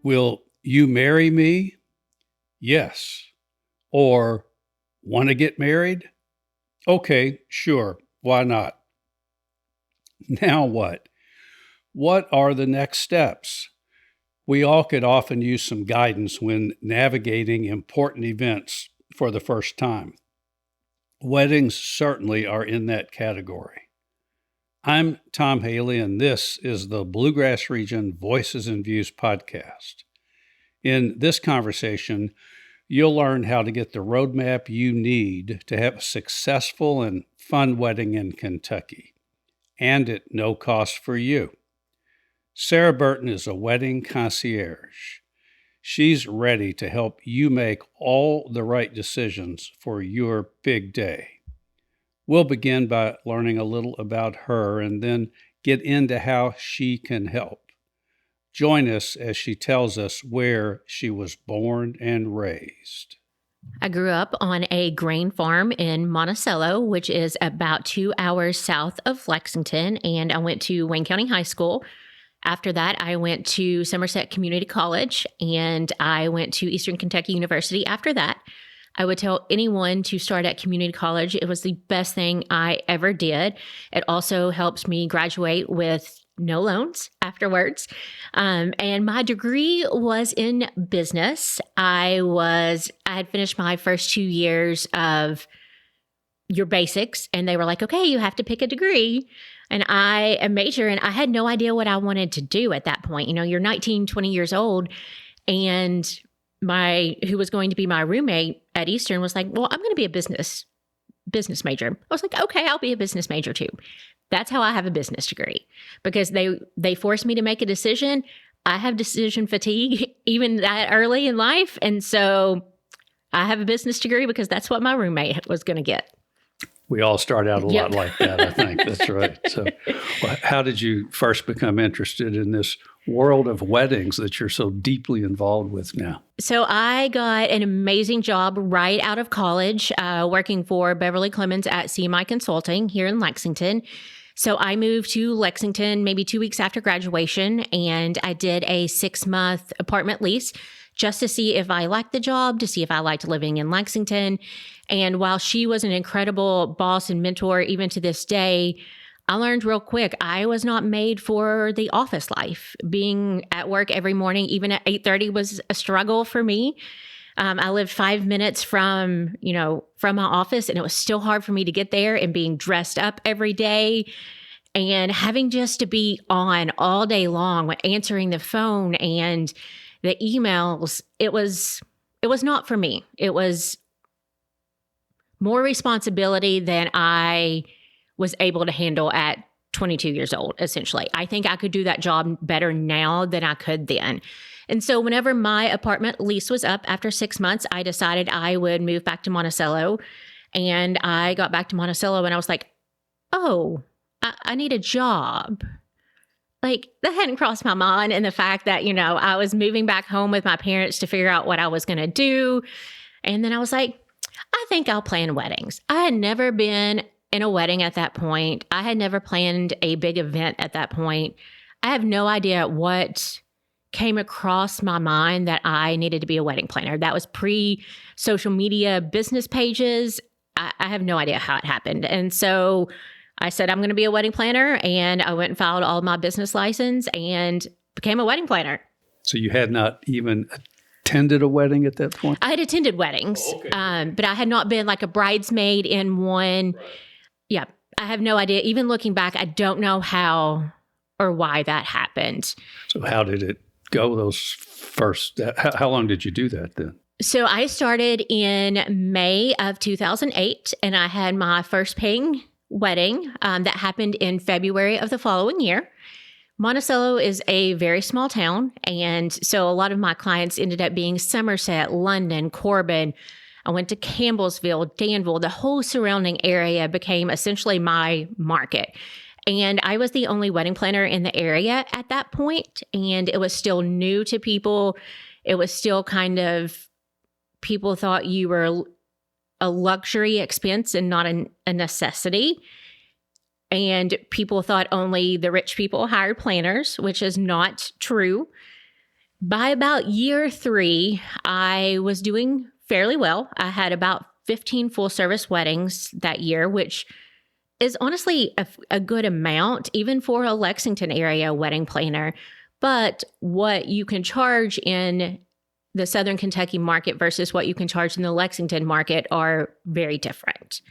Will you marry me? Yes. Or want to get married? Okay, sure. Why not? Now what? What are the next steps? We all could often use some guidance when navigating important events for the first time. Weddings certainly are in that category. I'm Tom Hailey, and this is the Bluegrass Region Voices and Views podcast. In this conversation, you'll learn how to get the roadmap you need to have a successful and fun wedding in Kentucky, and at no cost for you. Sarah Burton is a wedding concierge. She's ready to help you make all the right decisions for your big day. We'll begin by learning a little about her and then get into how she can help. Join us as she tells us where she was born and raised. I grew up on a grain farm in Monticello, which is about 2 hours south of Lexington, and I went to Wayne County High School. After that, I went to Somerset Community College, and I went to Eastern Kentucky University after that. I would tell anyone to start at community college. It was the best thing I ever did. It also helped me graduate with no loans afterwards. And my degree was in business. I had finished my first 2 years of your basics, and they were like, okay, you have to pick a degree. And a major, and I had no idea what I wanted to do at that point. You know, you're 19, 20 years old, and who was going to be my roommate at Eastern was like, well, I'm going to be a business major. I was like, okay, I'll be a business major too. That's how I have a business degree, because they forced me to make a decision. I have decision fatigue even that early in life. And so I have a business degree because that's what my roommate was going to get. We all start out a lot like that, I think. That's right. So how did you first become interested in this world of weddings that you're so deeply involved with now? So I got an amazing job right out of college, working for Beverly Clemens at CMI Consulting here in Lexington. So I moved to Lexington maybe 2 weeks after graduation, and I did a 6-month apartment lease just to see if I liked the job, to see if I liked living in Lexington. And while she was an incredible boss and mentor, even to this day, I learned real quick, I was not made for the office life. Being at work every morning, even at 8:30, was a struggle for me. I lived 5 minutes from my office, and it was still hard for me to get there, and being dressed up every day and having just to be on all day long, answering the phone and the emails. It was not for me. It was more responsibility than I was able to handle at 22 years old, essentially. I think I could do that job better now than I could then. And so whenever my apartment lease was up after 6 months, I decided I would move back to Monticello. And I got back to Monticello and I was like, oh, I need a job. Like, that hadn't crossed my mind. And the fact that, I was moving back home with my parents to figure out what I was going to do. And then I was like, I think I'll plan weddings. I had never been in a wedding at that point. I had never planned a big event at that point. I have no idea what came across my mind that I needed to be a wedding planner. That was pre-social media business pages. I have no idea how it happened. And so I said, I'm going to be a wedding planner. And I went and filed all my business license and became a wedding planner. So you had not even attended a wedding at that point? I had attended weddings, but I had not been like a bridesmaid in one. Right. Yeah, I have no idea. Even looking back, I don't know how or why that happened. So how did it go those first? How long did you do that then? So I started in May of 2008, and I had my first paying wedding that happened in February of the following year. Monticello is a very small town, and so a lot of my clients ended up being Somerset, London, Corbin. I went to Campbellsville, Danville. The whole surrounding area became essentially my market. And I was the only wedding planner in the area at that point, and it was still new to people. It was still kind of, people thought you were a luxury expense and not a necessity. And people thought only the rich people hired planners, which is not true. By about year 3, I was doing fairly well. I had about 15 full service weddings that year, which is honestly a good amount, even for a Lexington area wedding planner. But what you can charge in the Southern Kentucky market versus what you can charge in the Lexington market are very different.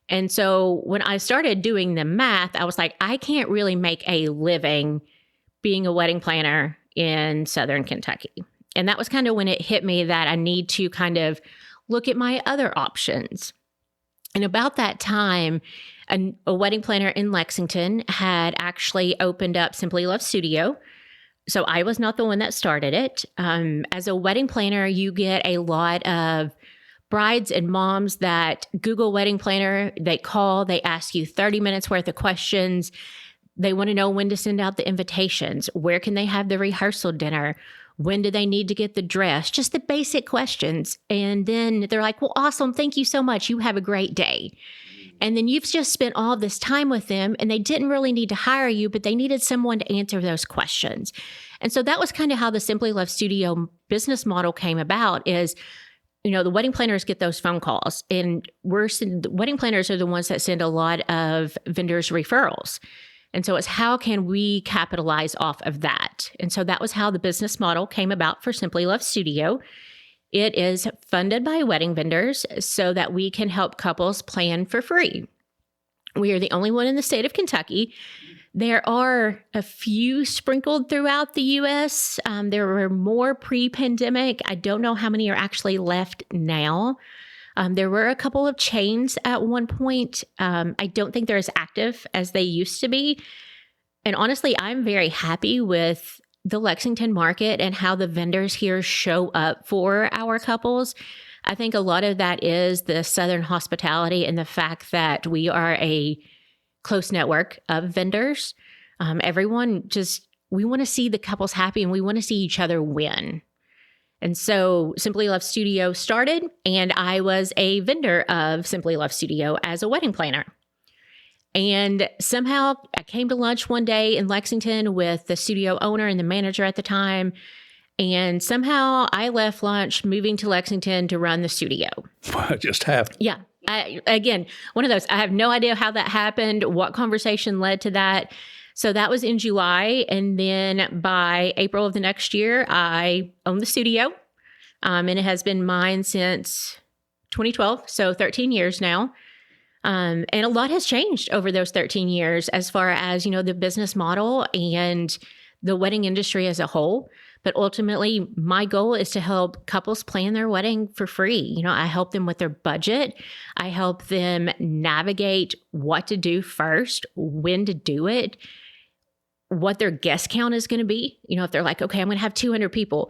And so when I started doing the math, I was like, I can't really make a living being a wedding planner in Southern Kentucky. And that was kind of when it hit me that I need to kind of look at my other options. And about that time, a wedding planner in Lexington had actually opened up Simply Love Studio. So I was not the one that started it. As a wedding planner, you get a lot of brides and moms that Google wedding planner, they call, they ask you 30 minutes worth of questions. They want to know when to send out the invitations. Where can they have the rehearsal dinner? When do they need to get the dress? Just the basic questions. And then they're like, well, awesome. Thank you so much. You have a great day. And then you've just spent all this time with them and they didn't really need to hire you, but they needed someone to answer those questions. And so that was kind of how the Simply Love Studio business model came about is, the wedding planners get those phone calls and the wedding planners are the ones that send a lot of vendors referrals. And so it's how can we capitalize off of that? And so that was how the business model came about for Simply Love Studio. It is funded by wedding vendors so that we can help couples plan for free. We are the only one in the state of Kentucky. There are a few sprinkled throughout the U.S. There were more pre-pandemic. I don't know how many are actually left now. There were a couple of chains at one point. I don't think they're as active as they used to be. And honestly, I'm very happy with the Lexington market and how the vendors here show up for our couples. I think a lot of that is the Southern hospitality and the fact that we are a close network of vendors. We want to see the couples happy and we want to see each other win. And so Simply Love Studio started, and I was a vendor of Simply Love Studio as a wedding planner. And somehow I came to lunch one day in Lexington with the studio owner and the manager at the time. And somehow I left lunch moving to Lexington to run the studio. It just happened. Yeah. Again, one of those, I have no idea how that happened, what conversation led to that. So that was in July. And then by April of the next year, I owned the studio. And it has been mine since 2012. So 13 years now. And a lot has changed over those 13 years as far as, the business model and the wedding industry as a whole. But ultimately, my goal is to help couples plan their wedding for free. I help them with their budget. I help them navigate what to do first, when to do it, what their guest count is going to be. If they're like, okay, I'm going to have 200 people.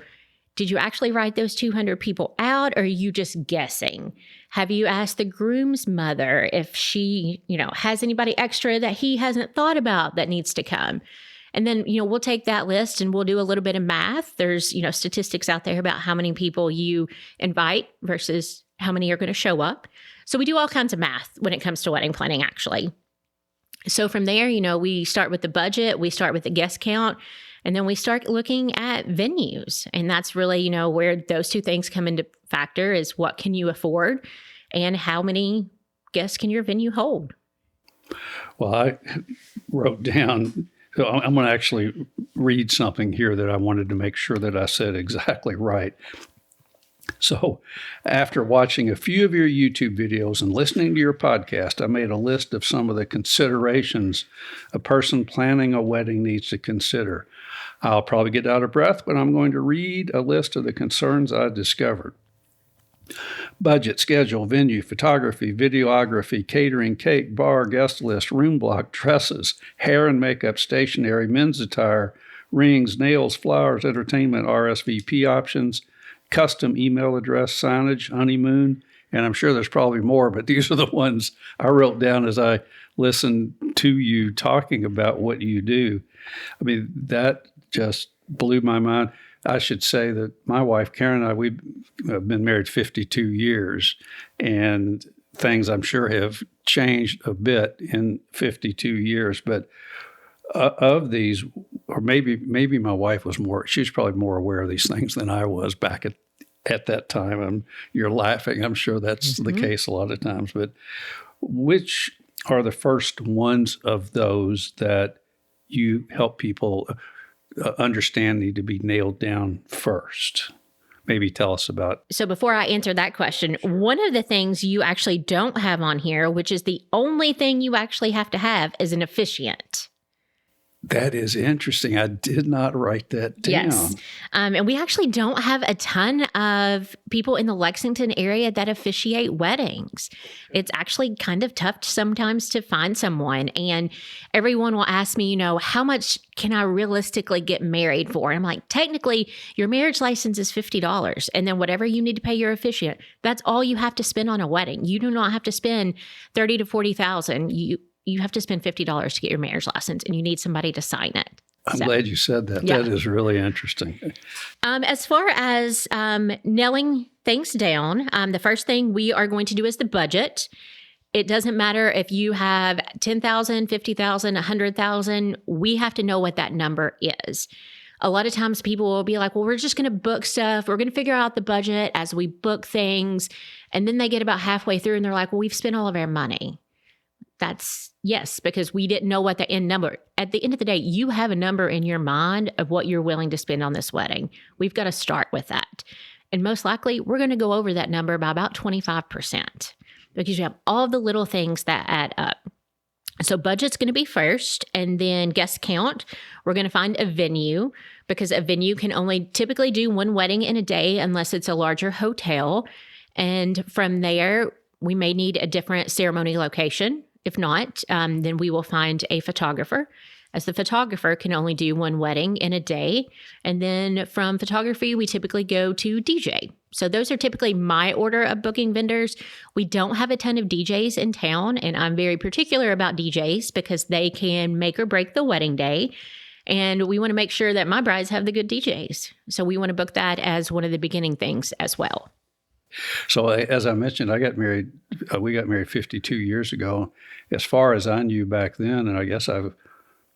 Did you actually write those 200 people out, or are you just guessing? Have you asked the groom's mother if she, has anybody extra that he hasn't thought about that needs to come? And then, we'll take that list and we'll do a little bit of math. There's, statistics out there about how many people you invite versus how many are going to show up. So we do all kinds of math when it comes to wedding planning, actually. So from there, we start with the budget, we start with the guest count, and then we start looking at venues. And that's really, where those two things come into factor is what can you afford and how many guests can your venue hold? Well, I wrote down, so I'm going to actually read something here that I wanted to make sure that I said exactly right. So after watching a few of your YouTube videos and listening to your podcast, I made a list of some of the considerations a person planning a wedding needs to consider. I'll probably get out of breath, but I'm going to read a list of the concerns I discovered. Budget, schedule, venue, photography, videography, catering, cake, bar, guest list, room block, dresses, hair and makeup, stationery, men's attire, rings, nails, flowers, entertainment, RSVP options, custom email address, signage, honeymoon, and I'm sure there's probably more, but these are the ones I wrote down as I listened to you talking about what you do. I mean, that just blew my mind. I should say that my wife, Karen, and I, we've been married 52 years, and things I'm sure have changed a bit in 52 years. But of these, or maybe my wife was she's probably more aware of these things than I was back at that time. And you're laughing. I'm sure that's the case a lot of times. But which are the first ones of those that you help people understand need to be nailed down first? Maybe tell us about. So before I answer that question, one of the things you actually don't have on here, which is the only thing you actually have to have, is an officiant. That is interesting. I did not write that down. Yes. And we actually don't have a ton of people in the Lexington area that officiate weddings. It's actually kind of tough sometimes to find someone. And everyone will ask me, how much can I realistically get married for? And I'm like, technically, your marriage license is $50. And then whatever you need to pay your officiant, that's all you have to spend on a wedding. You do not have to spend $30,000 to $40,000. You have to spend $50 to get your marriage license, and you need somebody to sign it. I'm glad you said that. Yeah. That is really interesting. As far as nailing things down, the first thing we are going to do is the budget. It doesn't matter if you have $10,000, $50,000, $100,000. We have to know what that number is. A lot of times people will be like, well, we're just going to book stuff. We're going to figure out the budget as we book things. And then they get about halfway through and they're like, well, we've spent all of our money. That's yes, because we didn't know what the end number. At the end of the day, you have a number in your mind of what you're willing to spend on this wedding. We've got to start with that. And most likely, we're going to go over that number by about 25% because you have all the little things that add up. So budget's going to be first, and then guest count. We're going to find a venue because a venue can only typically do one wedding in a day unless it's a larger hotel. And from there, we may need a different ceremony location. If not, then we will find a photographer, as the photographer can only do one wedding in a day. And then from photography, we typically go to DJ. So those are typically my order of booking vendors. We don't have a ton of DJs in town, and I'm very particular about DJs because they can make or break the wedding day. And we want to make sure that my brides have the good DJs. So we want to book that as one of the beginning things as well. So as I mentioned, we got married 52 years ago. As far as I knew back then, and I guess I've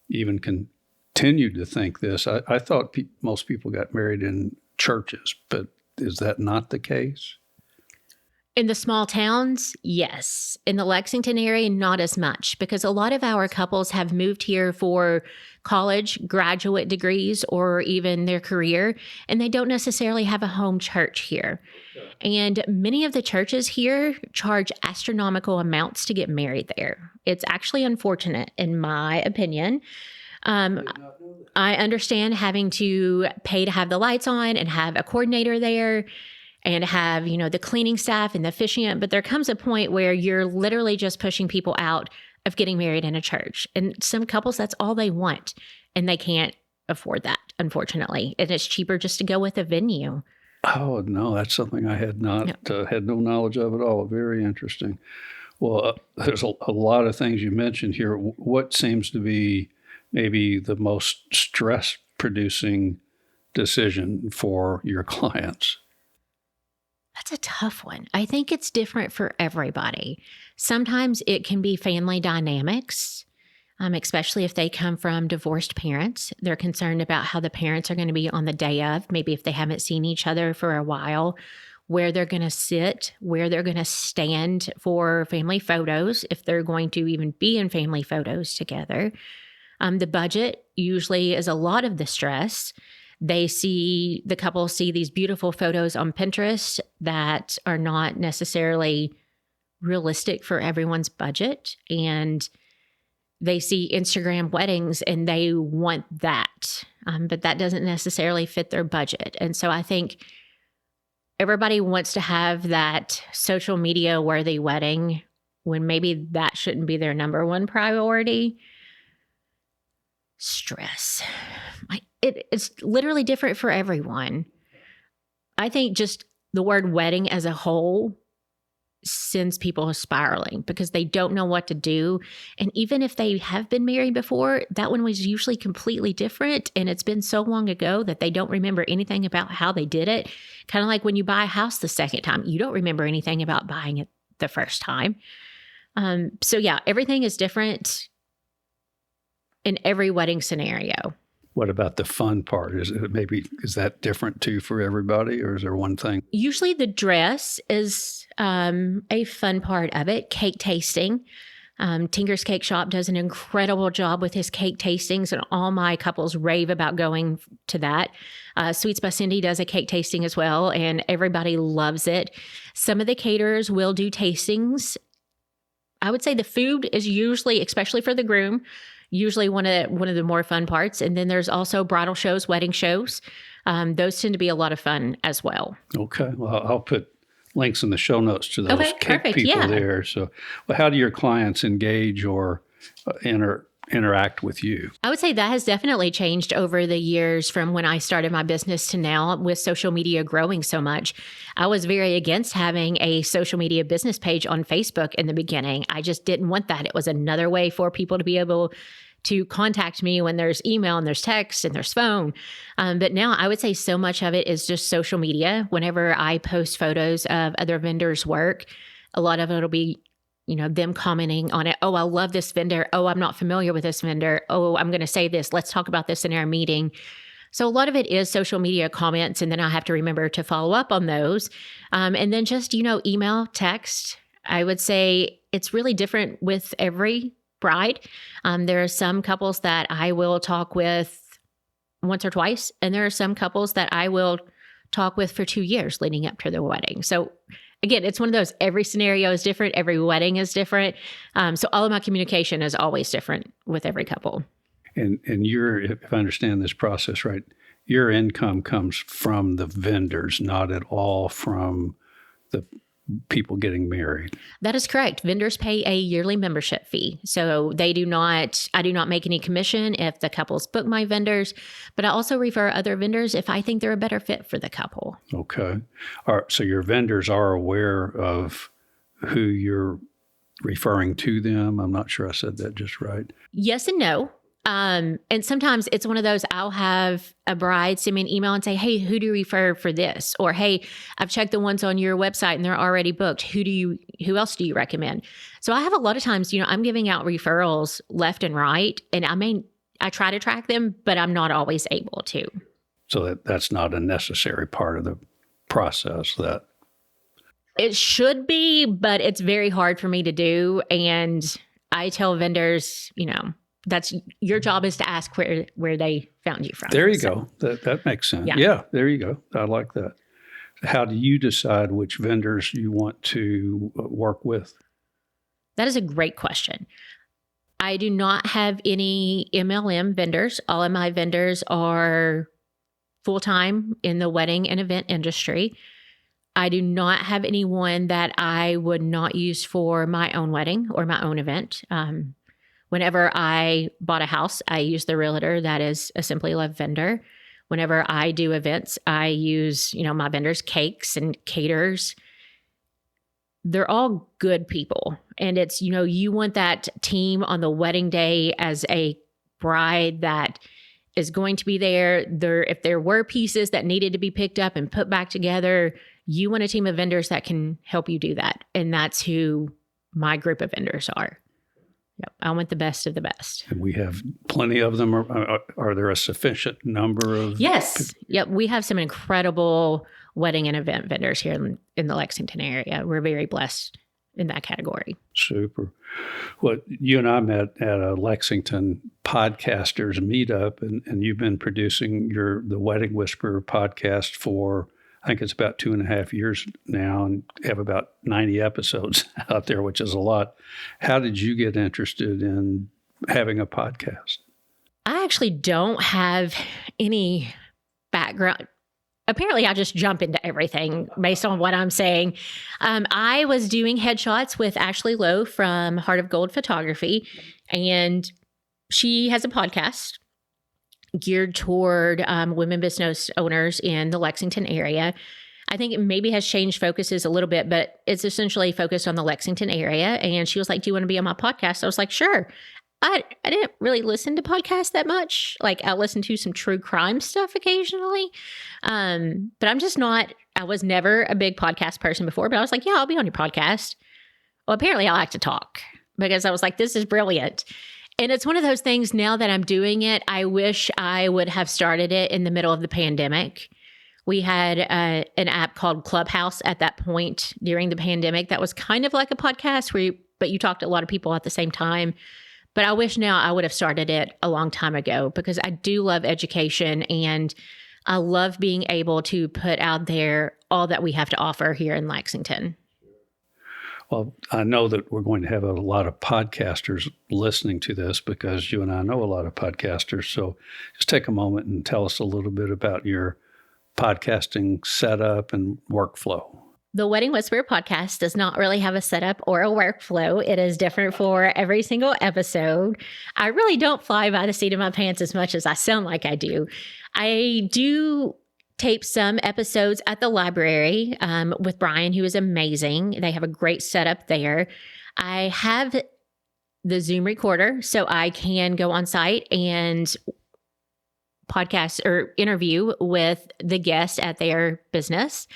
even continued to think this, I thought most people got married in churches, but is that not the case? In the small towns, yes. In the Lexington area, not as much, because a lot of our couples have moved here for college, graduate degrees, or even their career, and they don't necessarily have a home church here. And many of the churches here charge astronomical amounts to get married there. It's actually unfortunate, in my opinion. I understand having to pay to have the lights on and have a coordinator there and have, the cleaning staff and the officiant, but there comes a point where you're literally just pushing people out of getting married in a church. And some couples, that's all they want, and they can't afford that, unfortunately. And it's cheaper just to go with a venue. Oh, no, that's something I had had no knowledge of at all. Very interesting. Well, there's a lot of things you mentioned here. What seems to be maybe the most stress-producing decision for your clients? That's a tough one. I think it's different for everybody. Sometimes it can be family dynamics, especially if they come from divorced parents. They're concerned about how the parents are going to be on the day of, maybe if they haven't seen each other for a while, where they're going to sit, where they're going to stand for family photos, if they're going to even be in family photos together. The budget usually is a lot of the stress. The couple see these beautiful photos on Pinterest that are not necessarily realistic for everyone's budget. And they see Instagram weddings and they want that, but that doesn't necessarily fit their budget. And so I think everybody wants to have that social media worthy wedding when maybe that shouldn't be their number one priority. Stress. It's literally different for everyone. I think just the word wedding as a whole sends people spiraling because they don't know what to do. And even if they have been married before, that one was usually completely different. And it's been so long ago that they don't remember anything about how they did it. Kind of like when you buy a house the second time, you don't remember anything about buying it the first time. So yeah, everything is different in every wedding scenario. What about the fun part? Is that different too for everybody, or is there one thing? Usually the dress is a fun part of it. Cake tasting. Tinker's Cake Shop does an incredible job with his cake tastings, and all my couples rave about going to that. Sweets by Cindy does a cake tasting as well, and everybody loves it. Some of the caterers will do tastings. I would say the food is usually, especially for the groom, usually one of the more fun parts. And then there's also bridal shows, wedding shows. Those tend to be a lot of fun as well. Okay. Well, I'll put links in the show notes to those cake perfect, people there. So, well, how do your clients engage or interact with you? I would say that has definitely changed over the years from when I started my business to now, with social media growing so much. I was very against having a social media business page on Facebook in the beginning. I just didn't want that. It was another way for people to be able to contact me when there's email and there's text and there's phone. But now I would say so much of it is just social media. Whenever I post photos of other vendors' work, a lot of it will be, them commenting on it. Oh, I love this vendor. Oh, I'm not familiar with this vendor. Oh, I'm going to say this. Let's talk about this in our meeting. So a lot of it is social media comments, and then I have to remember to follow up on those. And then just, email, text. I would say it's really different with every bride. There are some couples that I will talk with once or twice, and there are some couples that I will talk with for 2 years leading up to their wedding. So again, it's one of those, every scenario is different. Every wedding is different. So all of my communication is always different with every couple. And if I understand this process right, your income comes from the vendors, not at all from the people getting married. That is correct. Vendors pay a yearly membership fee. So I do not make any commission if the couples book my vendors, but I also refer other vendors if I think they're a better fit for the couple. Okay. All right. So your vendors are aware of who you're referring to them. I'm not sure I said that just right. Yes and no. And sometimes it's one of those, I'll have a bride send me an email and say, hey, who do you refer for this? Or, hey, I've checked the ones on your website and they're already booked. Who else do you recommend? So I have a lot of times, I'm giving out referrals left and right, and I try to track them, but I'm not always able to. So that's not a necessary part of the process. That it should be, but it's very hard for me to do. And I tell vendors, that's your job, is to ask where they found you from. There you go. That makes sense. Yeah, there you go. I like that. How do you decide which vendors you want to work with? That is a great question. I do not have any MLM vendors. All of my vendors are full-time in the wedding and event industry. I do not have anyone that I would not use for my own wedding or my own event. Whenever I bought a house, I use the realtor that is a Simply Love vendor. Whenever I do events, I use, my vendors, cakes and caterers. They're all good people. And it's, you want that team on the wedding day as a bride that is going to be there. If there were pieces that needed to be picked up and put back together, you want a team of vendors that can help you do that. And that's who my group of vendors are. Yep, I want the best of the best. And we have plenty of them. Are there a sufficient number of? Yes. Yep. We have some incredible wedding and event vendors here in the Lexington area. We're very blessed in that category. Super. Well, you and I met at a Lexington podcasters meetup, and you've been producing the Wedding Whisperer podcast for, I think it's about 2.5 years now, and have about 90 episodes out there, which is a lot. How did you get interested in having a podcast? I actually don't have any background. Apparently, I just jump into everything based on what I'm saying. I was doing headshots with Ashley Lowe from Heart of Gold Photography, and she has a podcast geared toward women business owners in the Lexington area. I think it maybe has changed focuses a little bit, but it's essentially focused on the Lexington area. And she was like, do you want to be on my podcast? I was like, sure. I didn't really listen to podcasts that much. Like, I listen to some true crime stuff occasionally. But I was never a big podcast person before, but I was like, yeah, I'll be on your podcast. Well, apparently I like to talk, because I was like, this is brilliant. And it's one of those things now that I'm doing it, I wish I would have started it in the middle of the pandemic. We had an app called Clubhouse at that point during the pandemic that was kind of like a podcast but you talked to a lot of people at the same time. But I wish now I would have started it a long time ago because I do love education and I love being able to put out there all that we have to offer here in Lexington. Well, I know that we're going to have a lot of podcasters listening to this because you and I know a lot of podcasters. So just take a moment and tell us a little bit about your podcasting setup and workflow. The Wedding Whisperer podcast does not really have a setup or a workflow. It is different for every single episode. I really don't fly by the seat of my pants as much as I sound like I do. I do tape some episodes at the library with Brian, who is amazing. They have a great setup there. I have the Zoom recorder, so I can go on site and podcast or interview with the guest at their business.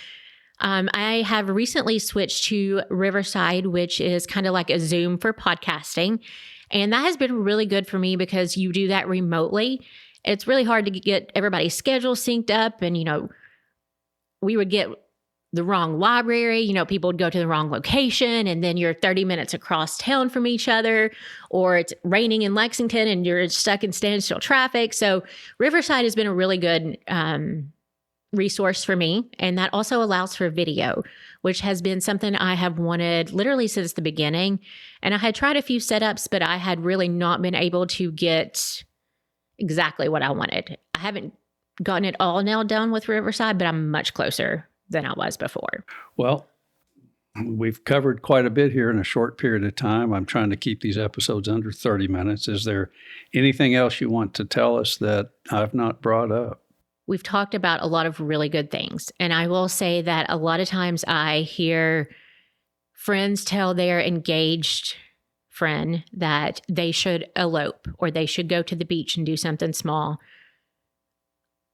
I have recently switched to Riverside, which is kind of like a Zoom for podcasting. And that has been really good for me because you do that remotely. It's really hard to get everybody's schedule synced up. And, we would get the wrong library, people would go to the wrong location and then you're 30 minutes across town from each other, or it's raining in Lexington and you're stuck in standstill traffic. So Riverside has been a really good resource for me. And that also allows for video, which has been something I have wanted literally since the beginning. And I had tried a few setups, but I had really not been able to get exactly what I wanted. I haven't gotten it all nailed down with Riverside, but I'm much closer than I was before. Well, we've covered quite a bit here in a short period of time. I'm trying to keep these episodes under 30 minutes. Is there anything else you want to tell us that I've not brought up? We've talked about a lot of really good things. And I will say that a lot of times I hear friends tell their engaged friend that they should elope or they should go to the beach and do something small.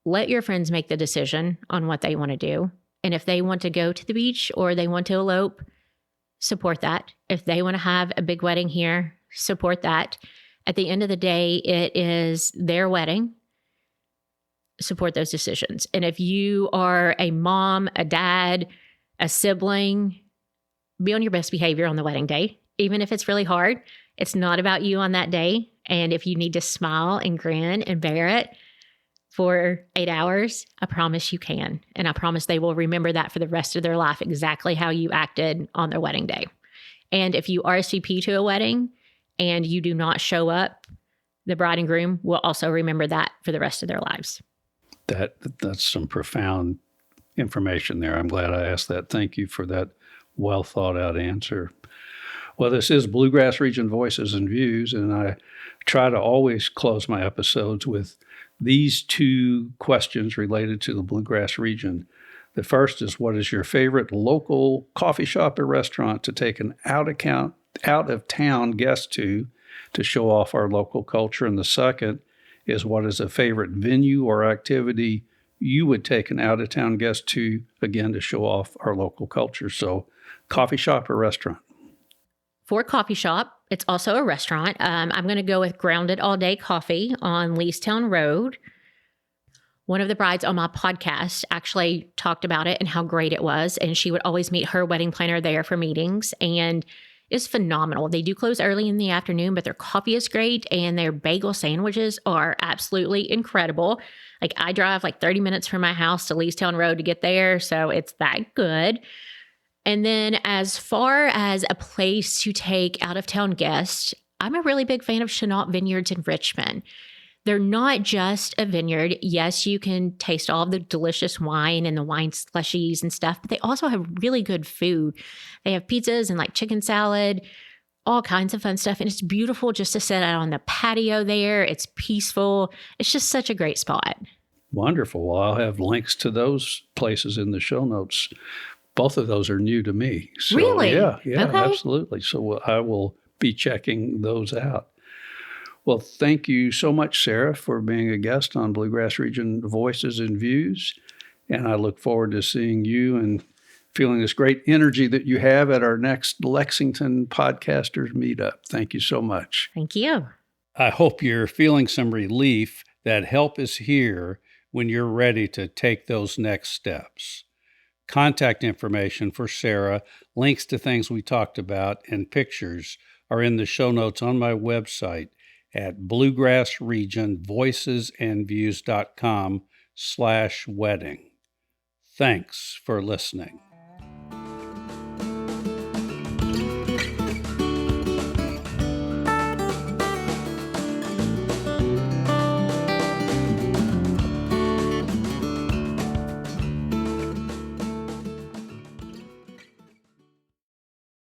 Let your friends make the decision on what they want to do. And if they want to go to the beach or they want to elope, support that. If they want to have a big wedding here, support that. At the end of the day, it is their wedding. Support those decisions. And if you are a mom, a dad, a sibling, be on your best behavior on the wedding day. Even if it's really hard, it's not about you on that day. And if you need to smile and grin and bear it for 8 hours, I promise you can. And I promise they will remember that for the rest of their life, exactly how you acted on their wedding day. And if you RSVP to a wedding and you do not show up, the bride and groom will also remember that for the rest of their lives. That's some profound information there. I'm glad I asked that. Thank you for that well thought out answer. Well, this is Bluegrass Region Voices and Views, and I try to always close my episodes with these two questions related to the Bluegrass region. The first is, what is your favorite local coffee shop or restaurant to take an out-of-town guest to show off our local culture? And the second is, what is a favorite venue or activity you would take an out-of-town guest to, again, to show off our local culture? So coffee shop or restaurant? For coffee shop, it's also a restaurant. I'm going to go with Grounded All Day Coffee on Leestown Road. One of the brides on my podcast actually talked about it and how great it was. And she would always meet her wedding planner there for meetings. And it's phenomenal. They do close early in the afternoon, but their coffee is great. And their bagel sandwiches are absolutely incredible. Like, I drive like 30 minutes from my house to Leestown Road to get there. So it's that good. And then as far as a place to take out-of-town guests, I'm a really big fan of Chenault Vineyards in Richmond. They're not just a vineyard. Yes, you can taste all of the delicious wine and the wine slushies and stuff, but they also have really good food. They have pizzas and like chicken salad, all kinds of fun stuff. And it's beautiful just to sit out on the patio there. It's peaceful. It's just such a great spot. Wonderful. Well, I'll have links to those places in the show notes. Both of those are new to me. So, really? Yeah, okay. Absolutely. So I will be checking those out. Well, thank you so much, Sarah, for being a guest on Bluegrass Region Voices and Views. And I look forward to seeing you and feeling this great energy that you have at our next Lexington Podcasters Meetup. Thank you so much. Thank you. I hope you're feeling some relief that help is here when you're ready to take those next steps. Contact information for Sarah, links to things we talked about, and pictures are in the show notes on my website at bluegrassregionvoicesandviews.com/wedding. Thanks for listening.